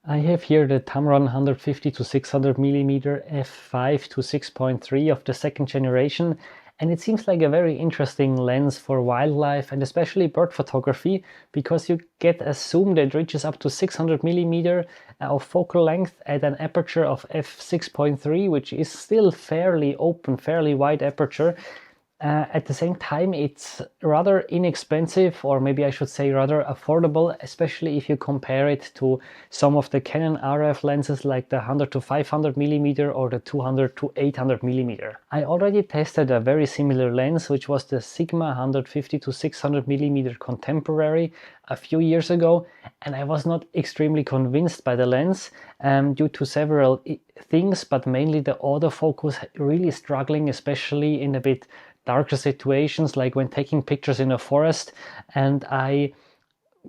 I have here the Tamron 150 to 600 millimeter f5 to 6.3 of the second generation, and it seems like a very interesting lens for wildlife and especially bird photography, because you get a zoom that reaches up to 600 millimeter of focal length at an aperture of f6.3, which is still fairly open, fairly wide aperture. At the same time, it's rather inexpensive, or maybe I should say rather affordable, especially if you compare it to some of the Canon RF lenses like the 100 to 500 millimeter or the 200 to 800 millimeter. I already tested a very similar lens, which was the Sigma 150 to 600 millimeter Contemporary a few years ago, and I was not extremely convinced by the lens due to several things, but mainly the autofocus really struggling, especially in a bit darker situations like when taking pictures in a forest, and I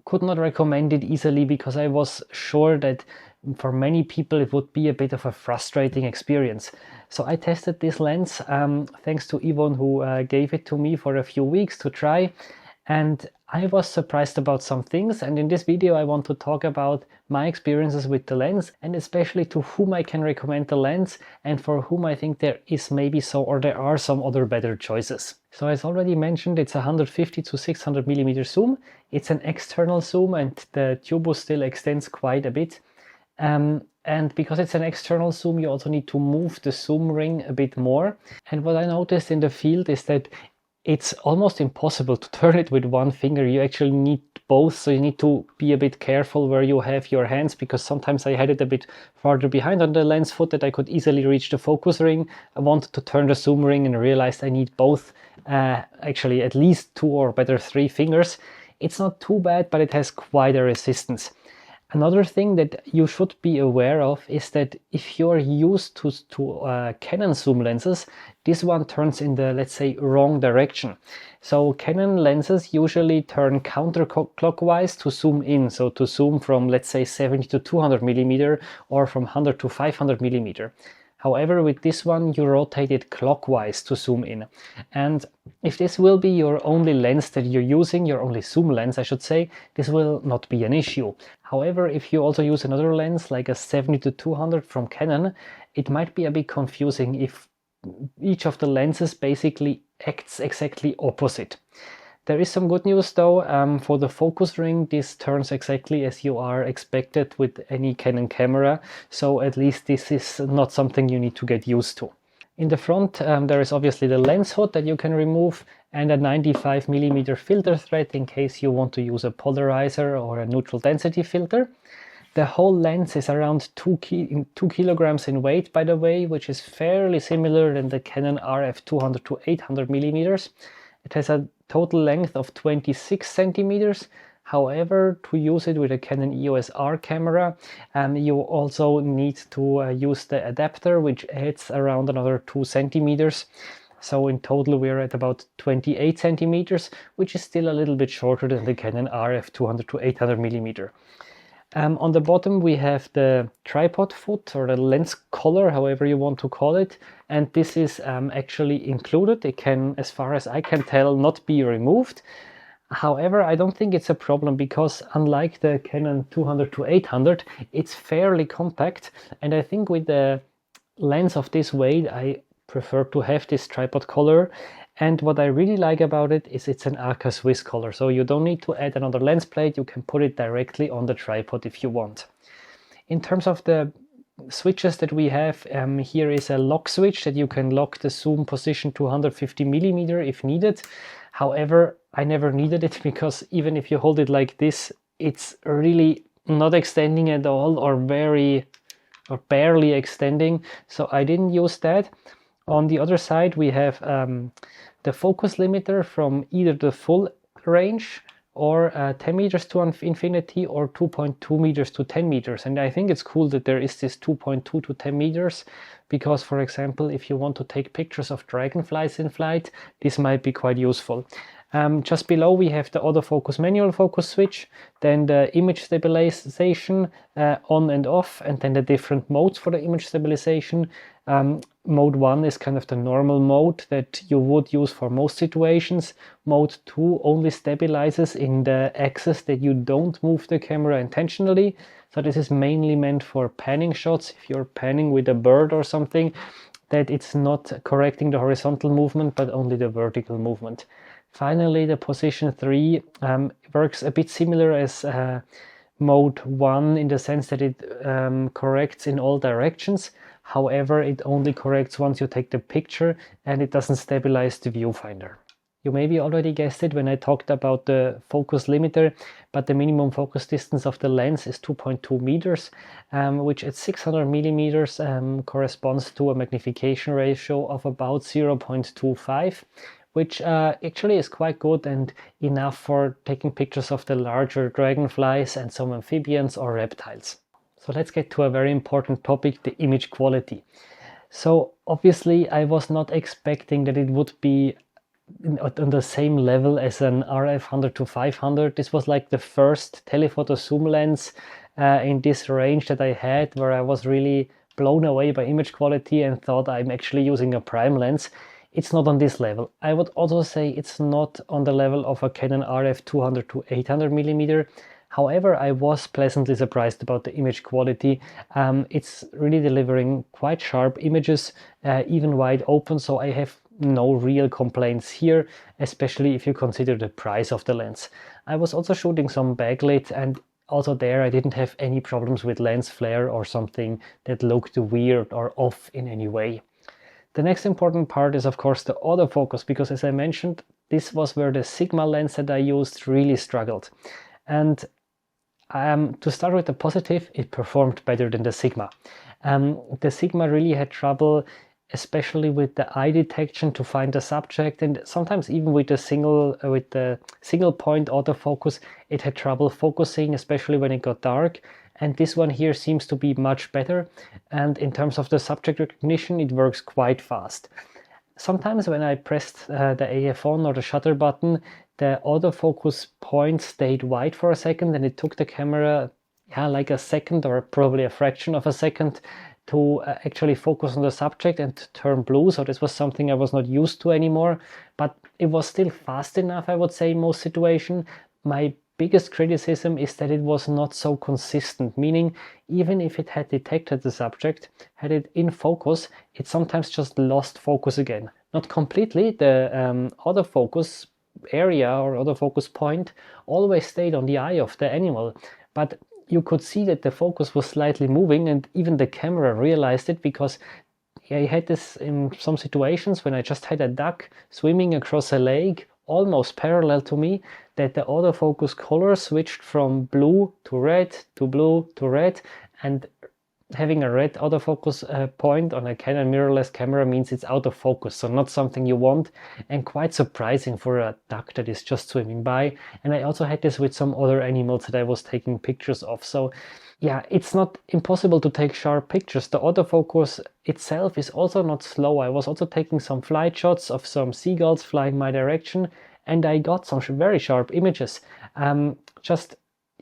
could not recommend it easily because I was sure that for many people it would be a bit of a frustrating experience. So I tested this lens thanks to Yvonne, who gave it to me for a few weeks to try, and I was surprised about some things, and in this video I want to talk about my experiences with the lens, and especially to whom I can recommend the lens and for whom I think there are some other better choices. So as already mentioned, it's a 150 to 600 millimeter zoom. It's an external zoom and the tubus still extends quite a bit. And because it's an external zoom, you also need to move the zoom ring a bit more. And what I noticed in the field is that it's almost impossible to turn it with one finger. You actually need both, so you need to be a bit careful where you have your hands, because sometimes I had it a bit farther behind on the lens foot that I could easily reach the focus ring. I wanted to turn the zoom ring and realized I need both, actually at least 2 or better 3 fingers. It's not too bad, but it has quite a resistance. Another thing that you should be aware of is that if you're used to Canon zoom lenses, this one turns in the, let's say, wrong direction. So Canon lenses usually turn counterclockwise to zoom in, so to zoom from, let's say, 70 to 200 millimeter or from 100 to 500 millimeter. However, with this one, you rotate it clockwise to zoom in. And if this will be your only lens that you're using, your only zoom lens, I should say, this will not be an issue. However, if you also use another lens, like a 70 to 200 from Canon, it might be a bit confusing if each of the lenses basically acts exactly opposite. There is some good news though. For the focus ring, this turns exactly as you are expected with any Canon camera, so at least this is not something you need to get used to. In the front, there is obviously the lens hood that you can remove and a 95 millimeter filter thread in case you want to use a polarizer or a neutral density filter. The whole lens is around 2 kilograms in weight, by the way, which is fairly similar than the Canon RF 200 to 800 millimeters. It has a total length of 26 centimeters. However, to use it with a Canon EOS R camera, you also need to use the adapter, which adds around another 2 centimeters. So in total, we're at about 28 centimeters, which is still a little bit shorter than the Canon RF 200 to 800 millimeter. On the bottom we have the tripod foot, or the lens collar, however you want to call it, and this is actually included. It can, as far as I can tell, not be removed. However, I don't think it's a problem because unlike the Canon 200 to 800, it's fairly compact, and I think with the lens of this weight I prefer to have this tripod collar. And what I really like about it is it's an Aka Swiss collar, so you don't need to add another lens plate. You can put it directly on the tripod if you want. In terms of the switches that we have, here is a lock switch that you can lock the zoom position to 150 millimeter if needed. However, I never needed it because even if you hold it like this, it's really not extending at all or barely extending, so I didn't use that. On the other side, we have the focus limiter from either the full range or 10 meters to infinity or 2.2 meters to 10 meters. And I think it's cool that there is this 2.2 to 10 meters because, for example, if you want to take pictures of dragonflies in flight, this might be quite useful. Just below we have the autofocus manual focus switch, then the image stabilization on and off, and then the different modes for the image stabilization. Mode 1 is kind of the normal mode that you would use for most situations. Mode 2 only stabilizes in the axis that you don't move the camera intentionally. So this is mainly meant for panning shots. If you're panning with a bird or something, that it's not correcting the horizontal movement, but only the vertical movement. Finally, the position 3 works a bit similar as mode 1 in the sense that it corrects in all directions. However, it only corrects once you take the picture, and it doesn't stabilize the viewfinder. You maybe already guessed it when I talked about the focus limiter, but the minimum focus distance of the lens is 2.2 meters, which at 600 millimeters corresponds to a magnification ratio of about 0.25, which actually is quite good and enough for taking pictures of the larger dragonflies and some amphibians or reptiles. So let's get to a very important topic, the image quality. So obviously I was not expecting that it would be on the same level as an RF 100 to 500. This was like the first telephoto zoom lens in this range that I had, where I was really blown away by image quality and thought I'm actually using a prime lens. It's not on this level. I would also say it's not on the level of a Canon RF 200 to 800 millimeter. However, I was pleasantly surprised about the image quality. It's really delivering quite sharp images, even wide open, so I have no real complaints here, especially if you consider the price of the lens. I was also shooting some backlit, and also there I didn't have any problems with lens flare or something that looked weird or off in any way. The next important part is of course the autofocus, because as I mentioned, this was where the Sigma lens that I used really struggled. And to start with the positive, it performed better than the Sigma. The Sigma really had trouble, especially with the eye detection, to find the subject, and sometimes even with the single point autofocus, it had trouble focusing, especially when it got dark. And this one here seems to be much better, and in terms of the subject recognition, it works quite fast. Sometimes when I pressed the AF on or the shutter button, the autofocus point stayed white for a second, and it took the camera like a second or probably a fraction of a second to actually focus on the subject and to turn blue. So this was something I was not used to anymore, but it was still fast enough, I would say, in most situations. My biggest criticism is that it was not so consistent, meaning even if it had detected the subject, had it in focus, it sometimes just lost focus again. Not completely, the autofocus area or autofocus point always stayed on the eye of the animal, but you could see that the focus was slightly moving, and even the camera realized it, because I had this in some situations when I just had a duck swimming across a lake almost parallel to me, that the autofocus color switched from blue to red to blue to red, and having a red autofocus point on a Canon mirrorless camera means it's out of focus, so not something you want, and quite surprising for a duck that is just swimming by. And I also had this with some other animals that I was taking pictures of. So yeah, it's not impossible to take sharp pictures. The autofocus itself is also not slow. I was also taking some flight shots of some seagulls flying my direction, and I got some very sharp images. Just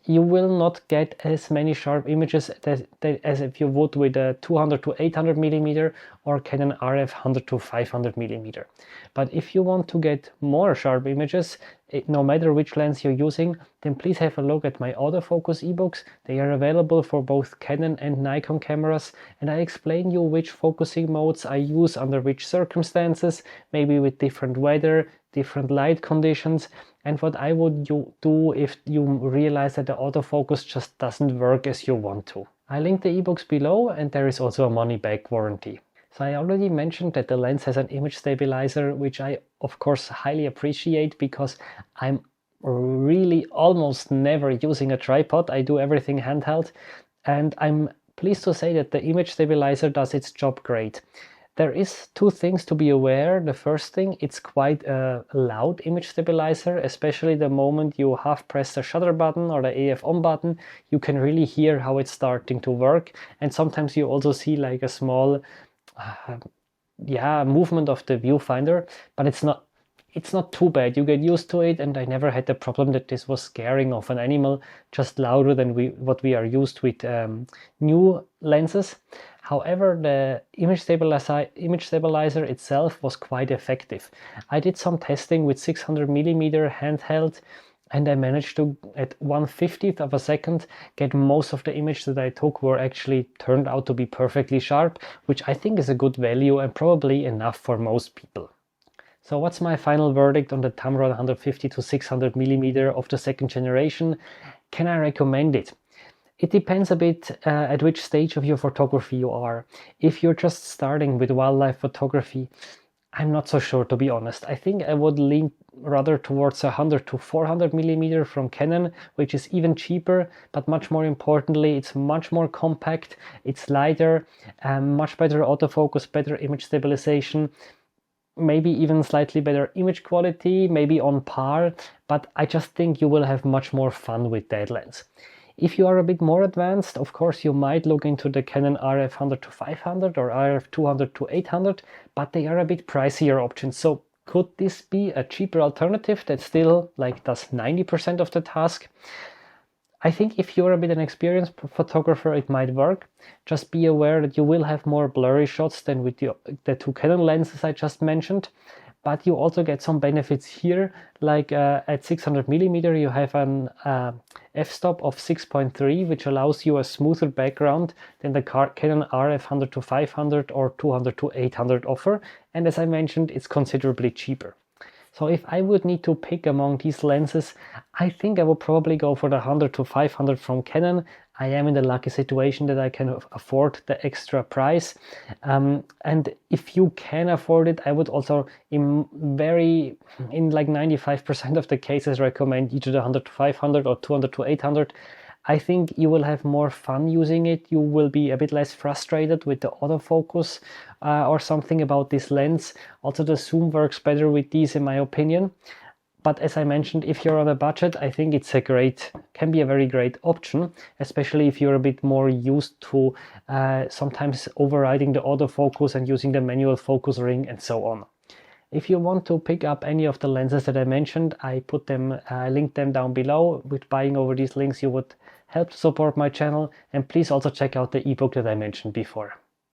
you will not get as many sharp images as if you would with a 200 to 800 millimeter or Canon RF 100 to 500 millimeter. But if you want to get more sharp images, no matter which lens you're using, then please have a look at my autofocus ebooks. They are available for both Canon and Nikon cameras, and I explain you which focusing modes I use under which circumstances, maybe with different weather, different light conditions, and what I would do if you realize that the autofocus just doesn't work as you want to. I link the ebooks below, and there is also a money-back warranty. So I already mentioned that the lens has an image stabilizer, which I of course highly appreciate, because I'm really almost never using a tripod. I do everything handheld, and I'm pleased to say that the image stabilizer does its job great. There is two things to be aware. The first thing, it's quite a loud image stabilizer, especially the moment you half press the shutter button or the AF on button, you can really hear how it's starting to work. And sometimes you also see like a small movement of the viewfinder, but it's not too bad. You get used to it, and I never had the problem that this was scaring off an animal, just louder than what we are used with new lenses. However, the image stabilizer itself was quite effective. I did some testing with 600 millimeter handheld and I managed to, at 1/50th of a second, get most of the image that I took were actually turned out to be perfectly sharp, which I think is a good value and probably enough for most people. So what's my final verdict on the Tamron 150 to 600 millimeter of the second generation? Can I recommend it? It depends a bit at which stage of your photography you are. If you're just starting with wildlife photography, I'm not so sure, to be honest. I think I would lean rather towards 100 to 400 millimeter from Canon, which is even cheaper, but much more importantly, it's much more compact, it's lighter, much better autofocus, better image stabilization, maybe even slightly better image quality, maybe on par, but I just think you will have much more fun with that lens. If you are a bit more advanced, of course, you might look into the Canon RF 100 to 500 or RF 200 to 800, but they are a bit pricier options. So could this be a cheaper alternative that still does 90% of the task? I think if you're a bit an experienced photographer, it might work. Just be aware that you will have more blurry shots than with the two Canon lenses I just mentioned. But you also get some benefits here, at 600 millimeter, you have an f-stop of 6.3, which allows you a smoother background than the Canon RF 100 to 500 or 200 to 800 offer. And as I mentioned, it's considerably cheaper. So if I would need to pick among these lenses, I think I would probably go for the 100 to 500 from Canon. I am in the lucky situation that I can afford the extra price. And if you can afford it, I would also in 95% of the cases recommend either the 100 to 500 or 200 to 800. I think you will have more fun using it. You will be a bit less frustrated with the autofocus or something about this lens. Also, the zoom works better with these, in my opinion. But as I mentioned, if you're on a budget, I think it's can be a very great option, especially if you're a bit more used to sometimes overriding the autofocus and using the manual focus ring and so on. If you want to pick up any of the lenses that I mentioned, I linked them down below. With buying over these links, you would help to support my channel, and please also check out the ebook that I mentioned before.